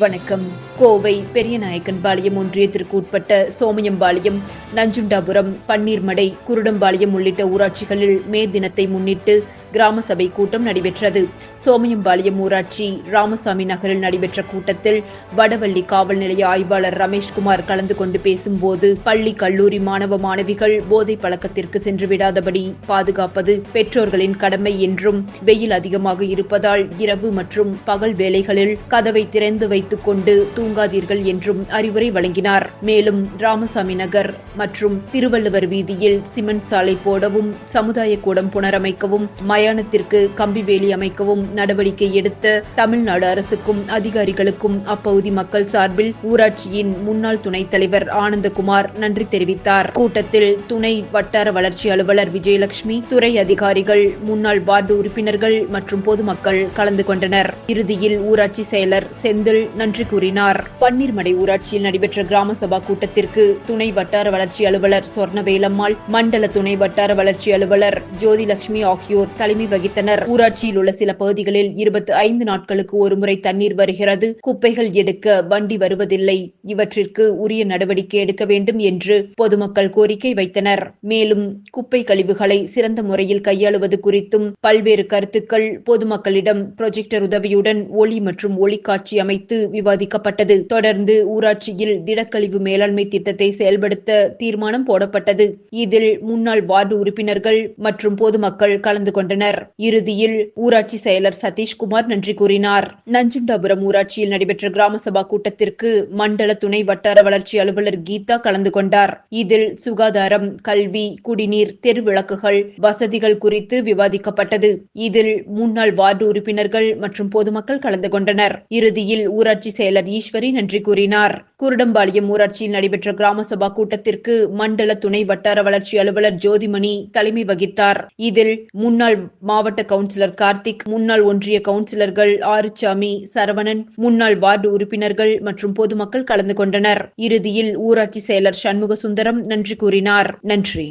வணக்கம். கோவை பெரியநாயக்கன்பாளையம் ஒன்றியத்திற்கு உட்பட்ட சோமயம்பாளையம், நஞ்சுண்டாபுரம், பன்னீர்மடை, குருடம்பாளையம் உள்ளிட்ட ஊராட்சிகளில் மே தினத்தை முன்னிட்டு கிராம சபை கூட்டம் நடைபெற்றது. சோமயம்பாளையம் ஊராட்சி ராமசாமி நகரில் நடைபெற்ற கூட்டத்தில் வடவள்ளி காவல் நிலைய ஆய்வாளர் ரமேஷ்குமார் கலந்து கொண்டு பேசும்போது, பள்ளி கல்லூரி மாணவ மாணவிகள் போதை பழக்கத்திற்கு சென்று விடாதபடி பாதுகாப்பது பெற்றோர்களின் கடமை என்றும், வெயில் அதிகமாக இருப்பதால் இரவு மற்றும் பகல் வேளைகளில் கதவை திறந்து வைத்துக் கொண்டு தூங்காதீர்கள் என்றும் அறிவுரை வழங்கினார். மேலும் ராமசாமி நகர் மற்றும் திருவள்ளுவர் வீதியில் சிமெண்ட் சாலை போடவும், சமுதாய கூடம் புனரமைக்கவும், மயானத்திற்கு கம்பி வேலி அமைக்கவும் நடவடிக்கை எடுத்த தமிழ்நாடு அரசுக்கும் அதிகாரிகளுக்கும் அப்பகுதி மக்கள் சார்பில் ஊராட்சியின் முன்னாள் துணைத் தலைவர் ஆனந்தகுமார் நன்றி தெரிவித்தார். கூட்டத்தில் துணை வட்டார வளர்ச்சி அலுவலர் விஜயலட்சுமி, துறை அதிகாரிகள், முன்னாள் வார்டு உறுப்பினர்கள் மற்றும் பொதுமக்கள் கலந்து கொண்டனர். இறுதியில் ஊராட்சி செயலர் செந்தில் நன்றி கூறினார். பன்னீர்மடை ஊராட்சியில் நடைபெற்ற கிராம சபா கூட்டத்திற்கு துணை வட்டார வளர்ச்சி அலுவலர் சொர்ணவேலம்மாள், மண்டல துணை வட்டார வளர்ச்சி அலுவலர் ஜோதிலட்சுமி ஆகியோர் தலைமை வகித்தனர். ஊராட்சியில் உள்ள சில பகுதிகளில் 25 நாட்களுக்கு ஒருமுறை தண்ணீர் வருகிறது. குப்பைகள் எடுக்க வண்டி வருவதில்லை. இவற்றிற்கு உரிய நடவடிக்கை எடுக்க வேண்டும் என்று பொதுமக்கள் கோரிக்கை வைத்தனர். மேலும் குப்பை கழிவுகளை சிறந்த முறையில் கையாளுவது குறித்தும் பல்வேறு கருத்துக்கள் பொதுமக்களிடம் ப்ரொஜெக்டர் உதவியுடன் ஒளி மற்றும் ஒளிக்காட்சி அமைத்து விவாதிக்கப்பட்டது. தொடர்ந்து ஊராட்சியில் திடக்கழிவு மேலாண்மை திட்டத்தை செயல்படுத்த தீர்மானம் போடப்பட்டது. இதில் முன்னாள் வார்டு உறுப்பினர்கள் மற்றும் பொதுமக்கள் கலந்து கொண்டனர். இறுதியில் ஊராட்சி செயலர் சதீஷ்குமார் நன்றி கூறினார். நஞ்சுண்டாபுரம் ஊராட்சியில் நடைபெற்ற கிராம சபா கூட்டத்திற்கு மண்டல துணை வட்டார வளர்ச்சி அலுவலர் கீதா கலந்து கொண்டார். இதில் சுகாதாரம், கல்வி, குடிநீர், தெருவிளக்குகள் வசதிகள் குறித்து விவாதிக்கப்பட்டது. இதில் முன்னாள் வார்டு உறுப்பினர்கள் மற்றும் பொதுமக்கள் கலந்து கொண்டனர். இறுதியில் ஊராட்சி செயலர் ஈஸ்வரி நன்றி கூறினார். குருடம்பாளையம் ஊராட்சியில் நடைபெற்ற கிராம சபா கூட்டத்திற்கு மண்டல துணை வட்டார வளர்ச்சி அலுவலர் ஜோதிமணி தலைமை வகித்தார். இதில் முன்னாள் மாவட்ட கவுன்சிலர் கார்த்திக், முன்னாள் ஒன்றிய கவுன்சிலர்கள் ஆறுச்சாமி, சரவணன், முன்னாள் வார்டு உறுப்பினர்கள் மற்றும் பொதுமக்கள் கலந்து கொண்டனர். இறுதியில் ஊராட்சி செயலர் சண்முக சுந்தரம் நன்றி கூறினார். நன்றி.